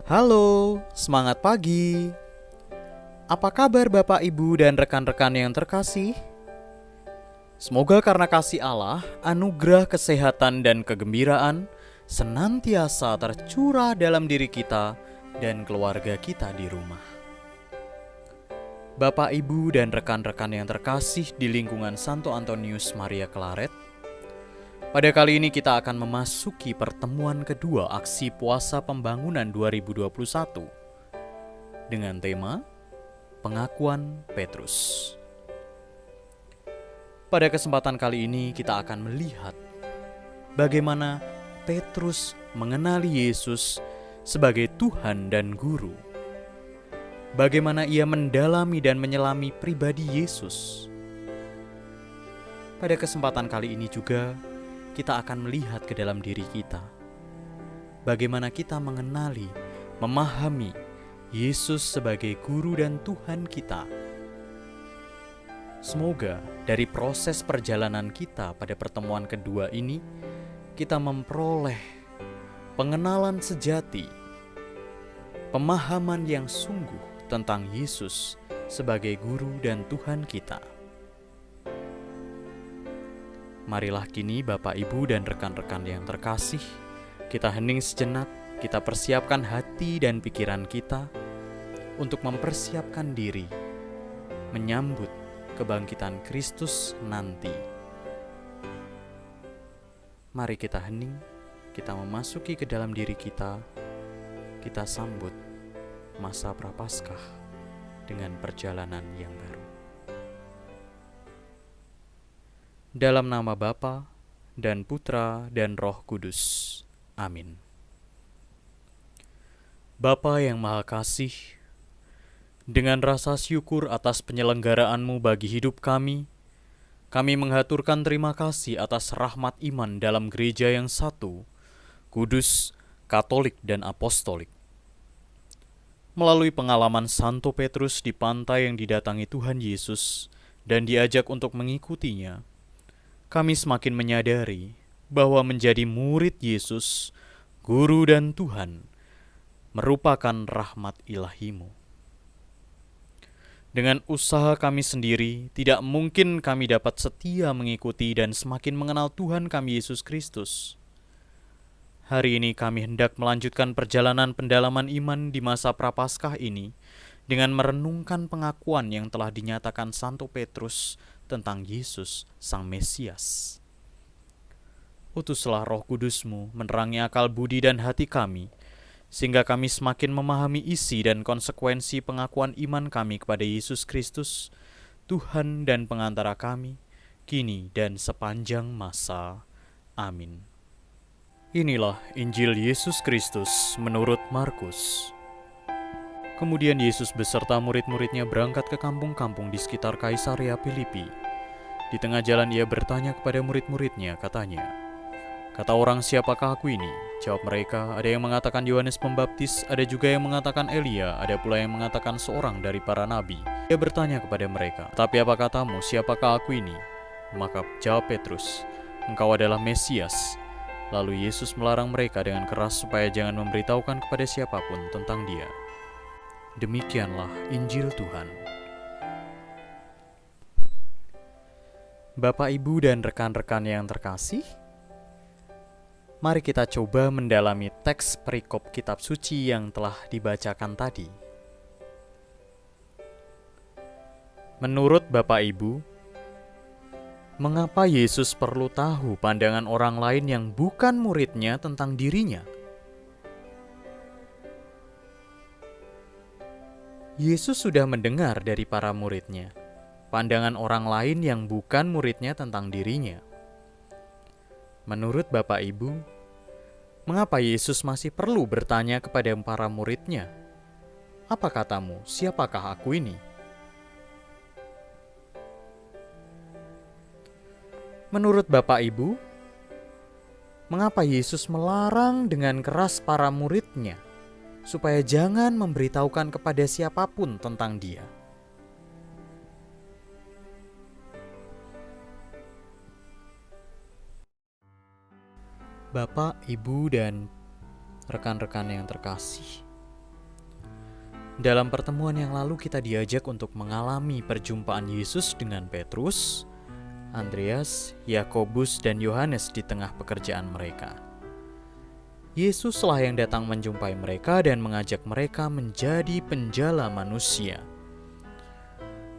Halo, semangat pagi. Apa kabar Bapak, Ibu, dan rekan-rekan yang terkasih? Semoga karena kasih Allah, anugerah kesehatan dan kegembiraan senantiasa tercurah dalam diri kita dan keluarga kita di rumah. Bapak, Ibu, dan rekan-rekan yang terkasih di lingkungan Santo Antonius Maria Claret, pada kali ini kita akan memasuki pertemuan kedua aksi puasa pembangunan 2021 dengan tema Pengakuan Petrus. Pada kesempatan kali ini kita akan melihat bagaimana Petrus mengenali Yesus sebagai Tuhan dan Guru. Bagaimana ia mendalami dan menyelami pribadi Yesus. Pada kesempatan kali ini juga kita akan melihat ke dalam diri kita. Bagaimana kita mengenali, memahami Yesus sebagai Guru dan Tuhan kita. Semoga dari proses perjalanan kita pada pertemuan kedua ini, kita memperoleh pengenalan sejati, pemahaman yang sungguh tentang Yesus sebagai Guru dan Tuhan kita. Marilah kini Bapak, Ibu, dan rekan-rekan yang terkasih, kita hening sejenak, kita persiapkan hati dan pikiran kita untuk mempersiapkan diri menyambut kebangkitan Kristus nanti. Mari kita hening, kita memasuki ke dalam diri kita sambut masa Prapaskah dengan perjalanan yang baru. Dalam nama Bapa dan Putra dan Roh Kudus. Amin. Bapa yang Maha Kasih, dengan rasa syukur atas penyelenggaraan-Mu bagi hidup kami menghaturkan terima kasih atas rahmat iman dalam gereja yang satu, kudus, katolik, dan apostolik. Melalui pengalaman Santo Petrus di pantai yang didatangi Tuhan Yesus dan diajak untuk mengikutinya, kami semakin menyadari bahwa menjadi murid Yesus, Guru dan Tuhan, merupakan rahmat ilahi-Mu. Dengan usaha kami sendiri, tidak mungkin kami dapat setia mengikuti dan semakin mengenal Tuhan kami Yesus Kristus. Hari ini kami hendak melanjutkan perjalanan pendalaman iman di masa Prapaskah ini dengan merenungkan pengakuan yang telah dinyatakan Santo Petrus tentang Yesus Sang Mesias. Utuslah Roh Kudus-Mu menerangi akal budi dan hati kami, sehingga kami semakin memahami isi dan konsekuensi pengakuan iman kami kepada Yesus Kristus, Tuhan dan pengantara kami, kini dan sepanjang masa. Amin. Inilah Injil Yesus Kristus menurut Markus. Kemudian Yesus beserta murid-muridnya berangkat ke kampung-kampung di sekitar Kaisarea Filipi. Di tengah jalan ia bertanya kepada murid-muridnya, katanya, "Kata orang, siapakah aku ini?" Jawab mereka, "Ada yang mengatakan Yohanes Pembaptis, ada juga yang mengatakan Elia, ada pula yang mengatakan seorang dari para nabi." Ia bertanya kepada mereka, "Tapi apa katamu, siapakah aku ini?" Maka jawab Petrus, "Engkau adalah Mesias." Lalu Yesus melarang mereka dengan keras supaya jangan memberitahukan kepada siapapun tentang Dia. Demikianlah Injil Tuhan. Bapak, Ibu, dan rekan-rekan yang terkasih, mari kita coba mendalami teks perikop kitab suci yang telah dibacakan tadi. Menurut Bapak Ibu, mengapa Yesus perlu tahu pandangan orang lain yang bukan muridnya tentang dirinya? Yesus sudah mendengar dari para muridnya pandangan orang lain yang bukan muridnya tentang dirinya. Menurut Bapak Ibu, mengapa Yesus masih perlu bertanya kepada para muridnya, "Apa katamu, siapakah aku ini?" Menurut Bapak Ibu, mengapa Yesus melarang dengan keras para muridnya supaya jangan memberitahukan kepada siapapun tentang Dia? Bapak, Ibu, dan rekan-rekan yang terkasih, Dalam pertemuan yang lalu kita diajak untuk mengalami perjumpaan Yesus dengan Petrus, Andreas, Yakobus, dan Yohanes di tengah pekerjaan mereka. Yesuslah yang datang menjumpai mereka dan mengajak mereka menjadi penjala manusia.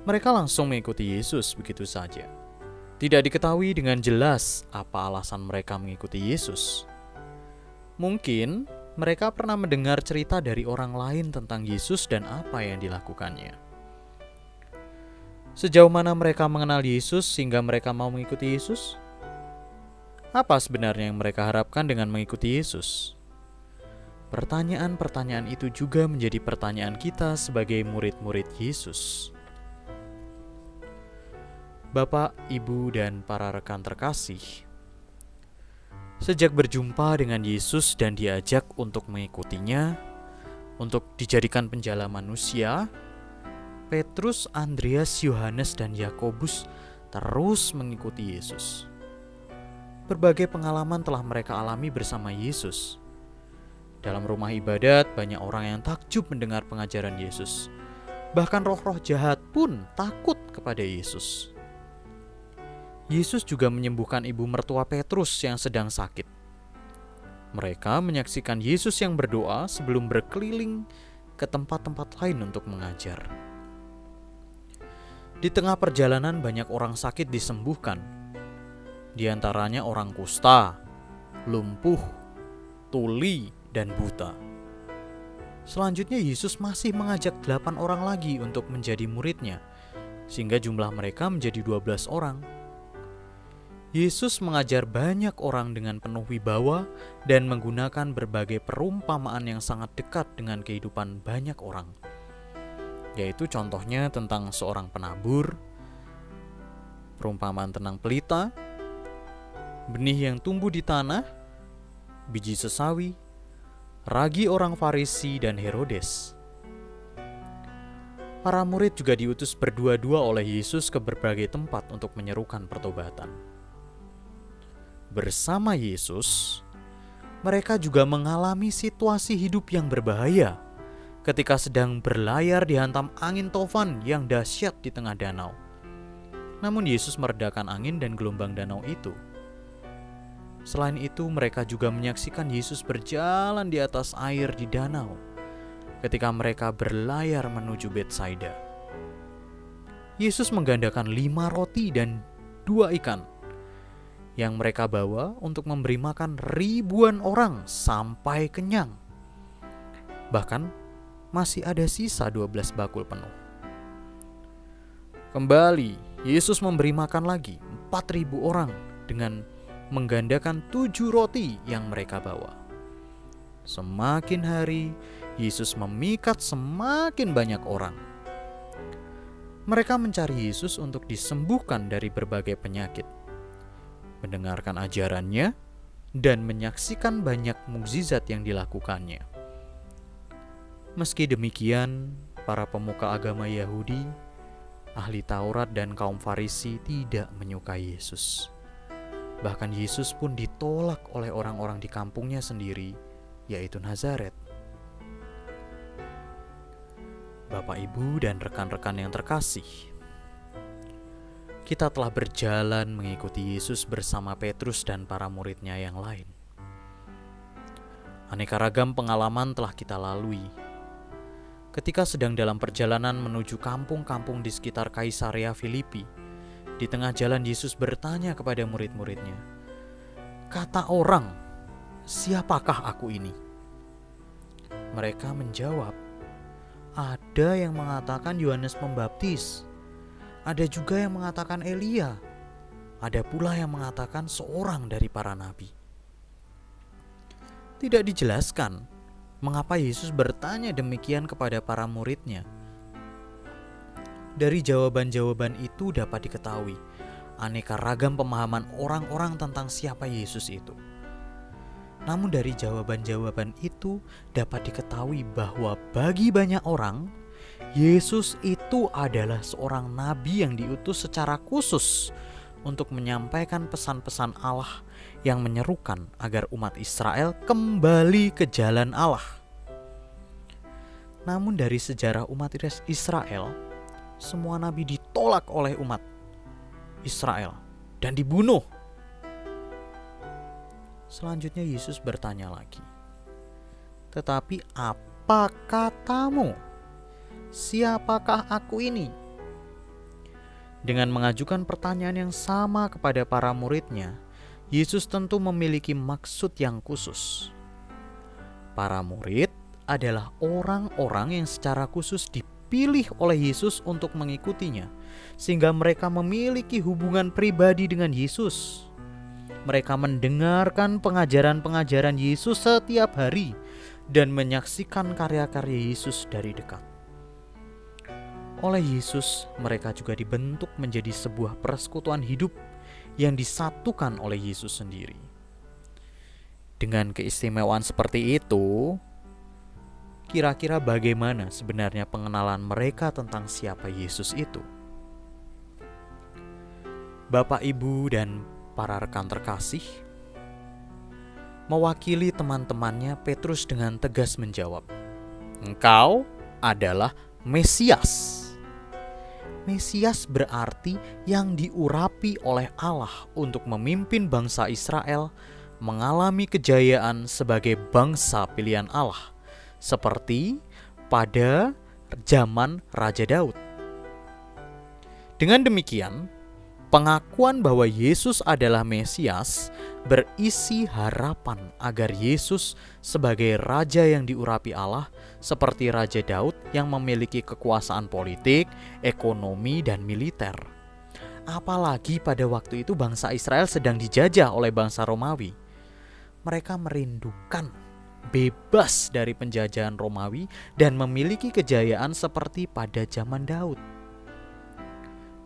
Mereka langsung mengikuti Yesus begitu saja. Tidak diketahui dengan jelas apa alasan mereka mengikuti Yesus. Mungkin mereka pernah mendengar cerita dari orang lain tentang Yesus dan apa yang dilakukannya. Sejauh mana mereka mengenal Yesus sehingga mereka mau mengikuti Yesus? Apa sebenarnya yang mereka harapkan dengan mengikuti Yesus? Pertanyaan-pertanyaan itu juga menjadi pertanyaan kita sebagai murid-murid Yesus. Bapak, Ibu, dan para rekan terkasih, sejak berjumpa dengan Yesus dan diajak untuk mengikutinya, untuk dijadikan penjala manusia, Petrus, Andreas, Yohanes, dan Yakobus terus mengikuti Yesus. Berbagai pengalaman telah mereka alami bersama Yesus. Dalam rumah ibadat, banyak orang yang takjub mendengar pengajaran Yesus. Bahkan roh-roh jahat pun takut kepada Yesus. Yesus juga menyembuhkan ibu mertua Petrus yang sedang sakit. Mereka menyaksikan Yesus yang berdoa sebelum berkeliling ke tempat-tempat lain untuk mengajar. Di tengah perjalanan banyak orang sakit disembuhkan. Di antaranya orang kusta, lumpuh, tuli, dan buta. Selanjutnya Yesus masih mengajak 8 orang lagi untuk menjadi muridnya, sehingga jumlah mereka menjadi 12 orang. Yesus mengajar banyak orang dengan penuh wibawa dan menggunakan berbagai perumpamaan yang sangat dekat dengan kehidupan banyak orang. Yaitu contohnya tentang seorang penabur, perumpamaan tentang pelita, benih yang tumbuh di tanah, biji sesawi, ragi orang Farisi, dan Herodes. Para murid juga diutus berdua-dua oleh Yesus ke berbagai tempat untuk menyerukan pertobatan. Bersama Yesus, mereka juga mengalami situasi hidup yang berbahaya ketika sedang berlayar dihantam angin topan yang dahsyat di tengah danau. Namun Yesus meredakan angin dan gelombang danau itu. Selain itu, mereka juga menyaksikan Yesus berjalan di atas air di danau ketika mereka berlayar menuju Betsaida. Yesus menggandakan 5 roti dan 2 ikan yang mereka bawa untuk memberi makan ribuan orang sampai kenyang. Bahkan masih ada sisa 12 bakul penuh. Kembali, Yesus memberi makan lagi 4.000 orang dengan menggandakan 7 roti yang mereka bawa. Semakin hari, Yesus memikat semakin banyak orang. Mereka mencari Yesus untuk disembuhkan dari berbagai penyakit, mendengarkan ajarannya, dan menyaksikan banyak mukjizat yang dilakukannya. Meski demikian, para pemuka agama Yahudi, ahli Taurat, dan kaum Farisi tidak menyukai Yesus. Bahkan Yesus pun ditolak oleh orang-orang di kampungnya sendiri, yaitu Nazaret. Bapak, Ibu, dan rekan-rekan yang terkasih, kita telah berjalan mengikuti Yesus bersama Petrus dan para muridnya yang lain. Aneka ragam pengalaman telah kita lalui. Ketika sedang dalam perjalanan menuju kampung-kampung di sekitar Kaisarea Filipi, di tengah jalan Yesus bertanya kepada murid-muridnya, "Kata orang, siapakah aku ini?" Mereka menjawab, "Ada yang mengatakan Yohanes Pembaptis, ada juga yang mengatakan Elia, ada pula yang mengatakan seorang dari para nabi." Tidak dijelaskan mengapa Yesus bertanya demikian kepada para muridnya. Dari jawaban-jawaban itu dapat diketahui aneka ragam pemahaman orang-orang tentang siapa Yesus itu. Namun dari jawaban-jawaban itu dapat diketahui bahwa bagi banyak orang, Yesus itu adalah seorang nabi yang diutus secara khusus untuk menyampaikan pesan-pesan Allah yang menyerukan agar umat Israel kembali ke jalan Allah. Namun dari sejarah umat Israel, semua nabi ditolak oleh umat Israel dan dibunuh. Selanjutnya Yesus bertanya lagi, "Tetapi apa katamu? Siapakah aku ini?" Dengan mengajukan pertanyaan yang sama kepada para muridnya, Yesus tentu memiliki maksud yang khusus. Para murid adalah orang-orang yang secara khusus dipilih oleh Yesus untuk mengikutinya, sehingga mereka memiliki hubungan pribadi dengan Yesus. Mereka mendengarkan pengajaran-pengajaran Yesus setiap hari dan menyaksikan karya-karya Yesus dari dekat. Oleh Yesus, mereka juga dibentuk menjadi sebuah persekutuan hidup yang disatukan oleh Yesus sendiri. Dengan keistimewaan seperti itu, kira-kira bagaimana sebenarnya pengenalan mereka tentang siapa Yesus itu? Bapak, Ibu, dan para rekan terkasih, mewakili teman-temannya, Petrus dengan tegas menjawab, "Engkau adalah Mesias." Mesias berarti yang diurapi oleh Allah untuk memimpin bangsa Israel mengalami kejayaan sebagai bangsa pilihan Allah, seperti pada zaman Raja Daud. Dengan demikian, pengakuan bahwa Yesus adalah Mesias berisi harapan agar Yesus sebagai Raja yang diurapi Allah seperti Raja Daud yang memiliki kekuasaan politik, ekonomi, dan militer. Apalagi pada waktu itu bangsa Israel sedang dijajah oleh bangsa Romawi. Mereka merindukan bebas dari penjajahan Romawi dan memiliki kejayaan seperti pada zaman Daud.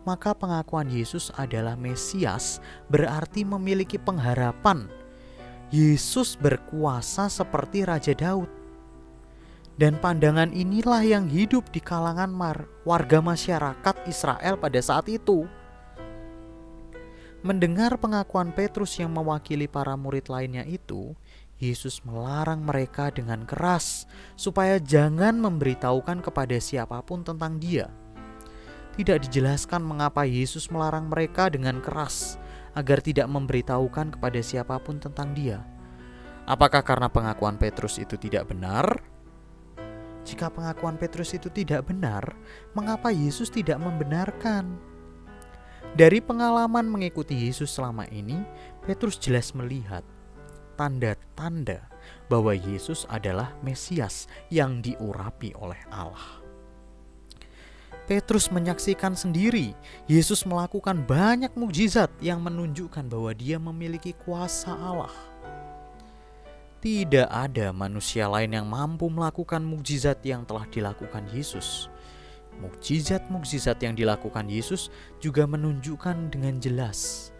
Maka pengakuan Yesus adalah Mesias berarti memiliki pengharapan. Yesus berkuasa seperti Raja Daud. Dan pandangan inilah yang hidup di kalangan warga masyarakat Israel pada saat itu. Mendengar pengakuan Petrus yang mewakili para murid lainnya itu, Yesus melarang mereka dengan keras supaya jangan memberitahukan kepada siapapun tentang Dia. Tidak dijelaskan mengapa Yesus melarang mereka dengan keras agar tidak memberitahukan kepada siapapun tentang Dia. Apakah karena pengakuan Petrus itu tidak benar? Jika pengakuan Petrus itu tidak benar, mengapa Yesus tidak membenarkan? Dari pengalaman mengikuti Yesus selama ini, Petrus jelas melihat tanda-tanda bahwa Yesus adalah Mesias yang diurapi oleh Allah. Petrus menyaksikan sendiri Yesus melakukan banyak mukjizat yang menunjukkan bahwa Dia memiliki kuasa Allah. Tidak ada manusia lain yang mampu melakukan mukjizat yang telah dilakukan Yesus. Mukjizat-mukjizat yang dilakukan Yesus juga menunjukkan dengan jelas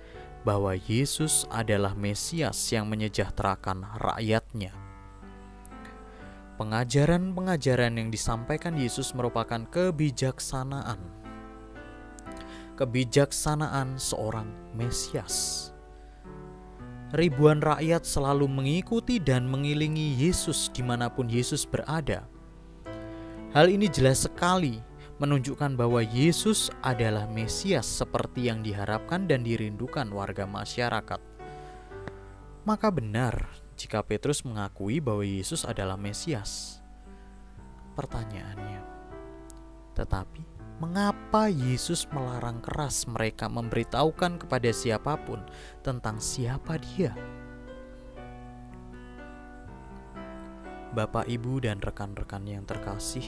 bahwa Yesus adalah Mesias yang menyejahterakan rakyatnya. Pengajaran-pengajaran yang disampaikan Yesus merupakan kebijaksanaan. Kebijaksanaan seorang Mesias. Ribuan rakyat selalu mengikuti dan mengiringi Yesus dimanapun Yesus berada. Hal ini jelas sekali menunjukkan bahwa Yesus adalah Mesias seperti yang diharapkan dan dirindukan warga masyarakat. Maka benar jika Petrus mengakui bahwa Yesus adalah Mesias. Pertanyaannya, tetapi mengapa Yesus melarang keras mereka memberitahukan kepada siapapun tentang siapa Dia? Bapak, Ibu, dan rekan-rekan yang terkasih,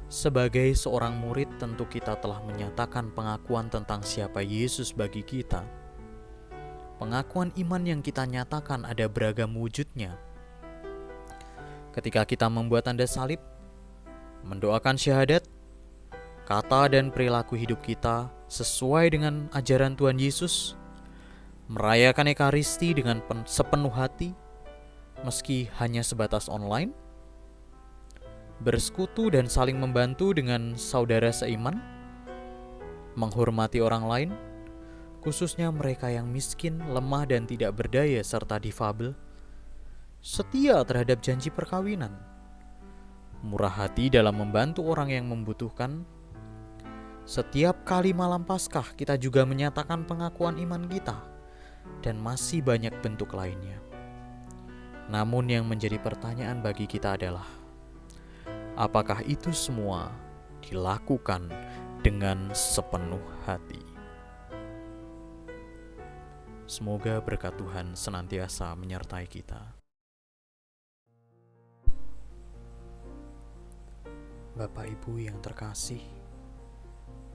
sebagai seorang murid tentu kita telah menyatakan pengakuan tentang siapa Yesus bagi kita. Pengakuan iman yang kita nyatakan ada beragam wujudnya. Ketika kita membuat tanda salib, mendoakan syahadat, kata dan perilaku hidup kita sesuai dengan ajaran Tuhan Yesus, merayakan Ekaristi dengan sepenuh hati, meski hanya sebatas online, bersekutu dan saling membantu dengan saudara seiman, menghormati orang lain, khususnya mereka yang miskin, lemah, dan tidak berdaya serta difabel, setia terhadap janji perkawinan, murah hati dalam membantu orang yang membutuhkan. Setiap kali malam Paskah kita juga menyatakan pengakuan iman kita, dan masih banyak bentuk lainnya. Namun yang menjadi pertanyaan bagi kita adalah, apakah itu semua dilakukan dengan sepenuh hati? Semoga berkat Tuhan senantiasa menyertai kita. Bapak Ibu yang terkasih,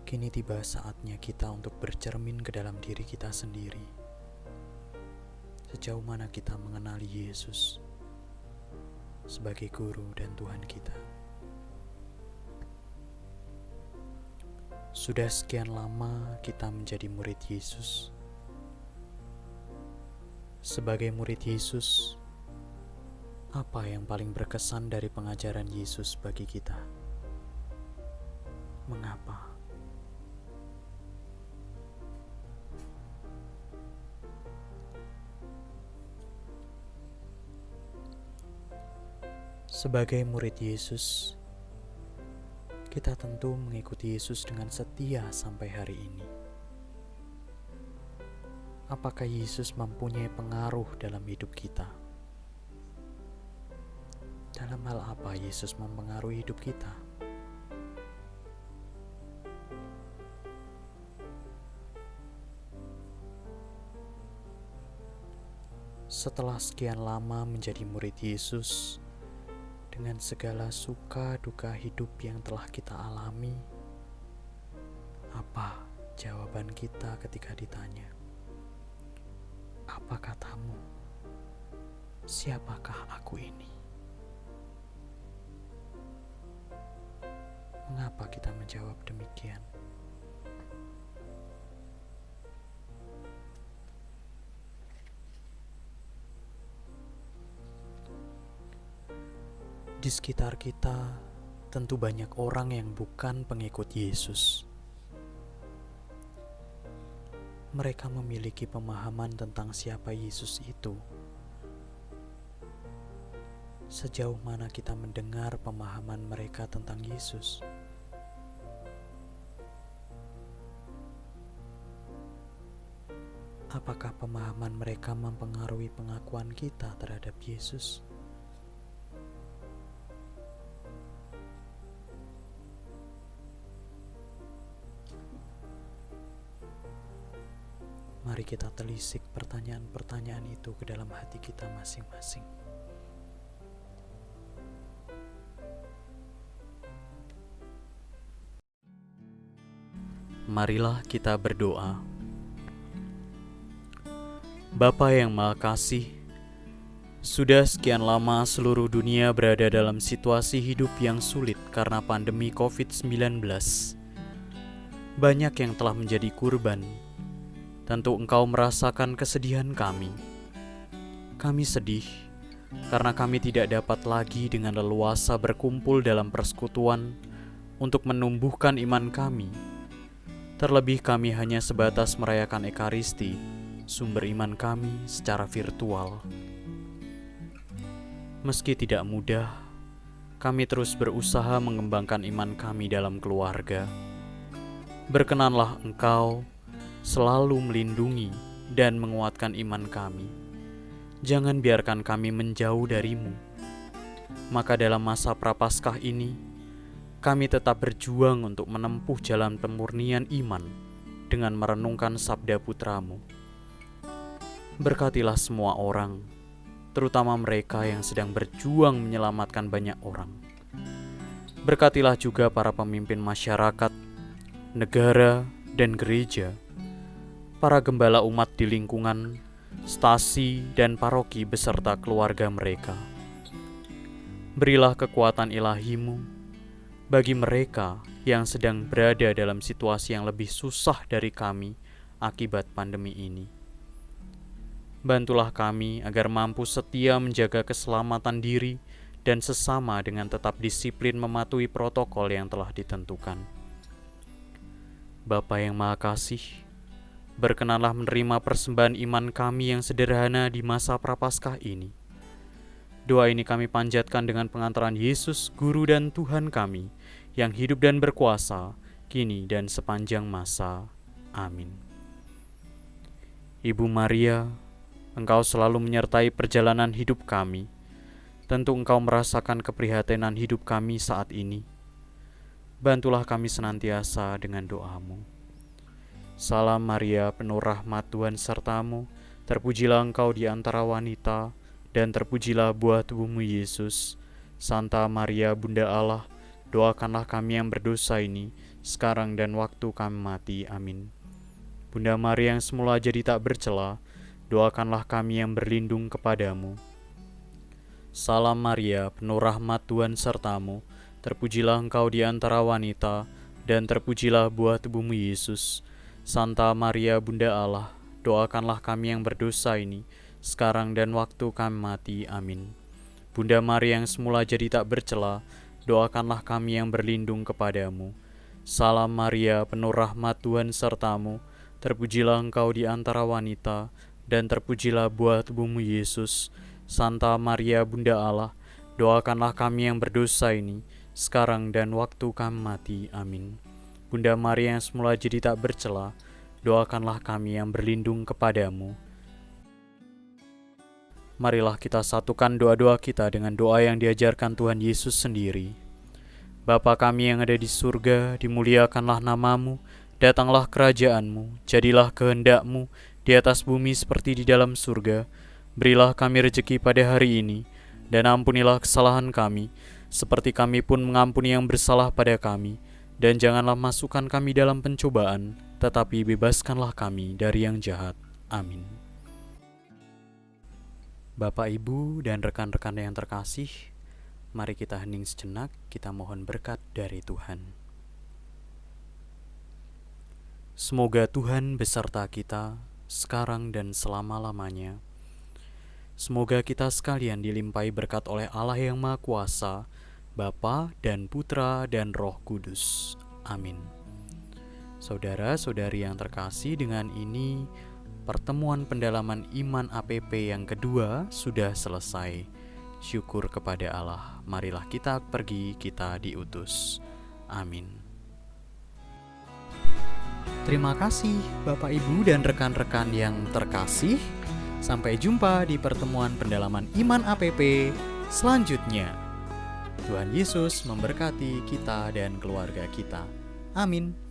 kini tiba saatnya kita untuk bercermin ke dalam diri kita sendiri. Sejauh mana kita mengenali Yesus sebagai Guru dan Tuhan kita. Sudah sekian lama kita menjadi murid Yesus. Sebagai murid Yesus, apa yang paling berkesan dari pengajaran Yesus bagi kita? Mengapa? Sebagai murid Yesus, kita tentu mengikuti Yesus dengan setia sampai hari ini. Apakah Yesus mempunyai pengaruh dalam hidup kita? Dalam hal apa Yesus mempengaruhi hidup kita? Setelah sekian lama menjadi murid Yesus, dengan segala suka duka hidup yang telah kita alami, apa jawaban kita ketika ditanya? Apa katamu? Siapakah aku ini? Mengapa kita menjawab demikian? Di sekitar kita tentu banyak orang yang bukan pengikut Yesus. Mereka memiliki pemahaman tentang siapa Yesus itu. Sejauh mana kita mendengar pemahaman mereka tentang Yesus? Apakah pemahaman mereka mempengaruhi pengakuan kita terhadap Yesus? Mari kita telisik pertanyaan-pertanyaan itu ke dalam hati kita masing-masing. Marilah kita berdoa. Bapa yang Maha Kasih, sudah sekian lama seluruh dunia berada dalam situasi hidup yang sulit karena pandemi COVID-19. Banyak yang telah menjadi kurban. Tentu Engkau merasakan kesedihan kami. Kami sedih karena kami tidak dapat lagi dengan leluasa berkumpul dalam persekutuan untuk menumbuhkan iman kami. Terlebih kami hanya sebatas merayakan Ekaristi, sumber iman kami secara virtual. Meski tidak mudah, kami terus berusaha mengembangkan iman kami dalam keluarga. Berkenanlah Engkau selalu melindungi dan menguatkan iman kami. Jangan biarkan kami menjauh darimu. Maka dalam masa Prapaskah ini, kami tetap berjuang untuk menempuh jalan pemurnian iman dengan merenungkan sabda Putramu. Berkatilah semua orang, terutama mereka yang sedang berjuang menyelamatkan banyak orang. Berkatilah juga para pemimpin masyarakat, negara, dan gereja, para gembala umat di lingkungan, stasi, dan paroki beserta keluarga mereka. Berilah kekuatan ilahi-Mu bagi mereka yang sedang berada dalam situasi yang lebih susah dari kami akibat pandemi ini. Bantulah kami agar mampu setia menjaga keselamatan diri dan sesama dengan tetap disiplin mematuhi protokol yang telah ditentukan. Bapa yang Maha Kasih, berkenanlah menerima persembahan iman kami yang sederhana di masa Prapaskah ini. Doa ini kami panjatkan dengan pengantaran Yesus, Guru dan Tuhan kami, yang hidup dan berkuasa, kini dan sepanjang masa. Amin. Ibu Maria, Engkau selalu menyertai perjalanan hidup kami. Tentu Engkau merasakan keprihatinan hidup kami saat ini. Bantulah kami senantiasa dengan doa-Mu. Salam Maria, penuh rahmat, Tuhan sertamu. Terpujilah Engkau di antara wanita, dan terpujilah buah tubuhmu Yesus. Santa Maria, Bunda Allah, doakanlah kami yang berdosa ini, sekarang dan waktu kami mati. Amin. Bunda Maria yang semula jadi tak bercela, doakanlah kami yang berlindung kepadamu. Salam Maria, penuh rahmat, Tuhan sertamu. Terpujilah Engkau di antara wanita, dan terpujilah buah tubuhmu Yesus. Santa Maria, Bunda Allah, doakanlah kami yang berdosa ini, sekarang dan waktu kami mati. Amin. Bunda Maria yang semula jadi tak bercela, doakanlah kami yang berlindung kepadamu. Salam Maria, penuh rahmat, Tuhan sertamu. Terpujilah Engkau di antara wanita, dan terpujilah buah tubuhmu Yesus. Santa Maria, Bunda Allah, doakanlah kami yang berdosa ini, sekarang dan waktu kami mati. Amin. Bunda Maria yang semula jadi tak bercela, doakanlah kami yang berlindung kepadamu. Marilah kita satukan doa-doa kita dengan doa yang diajarkan Tuhan Yesus sendiri. Bapa kami yang ada di surga, dimuliakanlah namamu, datanglah kerajaan-Mu, jadilah kehendak-Mu di atas bumi seperti di dalam surga. Berilah kami rejeki pada hari ini, dan ampunilah kesalahan kami, seperti kami pun mengampuni yang bersalah pada kami. Dan janganlah masukkan kami dalam pencobaan, tetapi bebaskanlah kami dari yang jahat. Amin. Bapak, Ibu, dan rekan-rekan yang terkasih, mari kita hening sejenak, kita mohon berkat dari Tuhan. Semoga Tuhan beserta kita, sekarang dan selama-lamanya. Semoga kita sekalian dilimpahi berkat oleh Allah yang Maha Kuasa, Bapa dan Putra dan Roh Kudus. Amin. Saudara-saudari yang terkasih, dengan ini pertemuan pendalaman iman APP yang kedua sudah selesai. Syukur kepada Allah. Marilah kita pergi, kita diutus. Amin. Terima kasih Bapak, Ibu, dan rekan-rekan yang terkasih. Sampai jumpa di pertemuan pendalaman iman APP selanjutnya. Tuhan Yesus memberkati kita dan keluarga kita. Amin.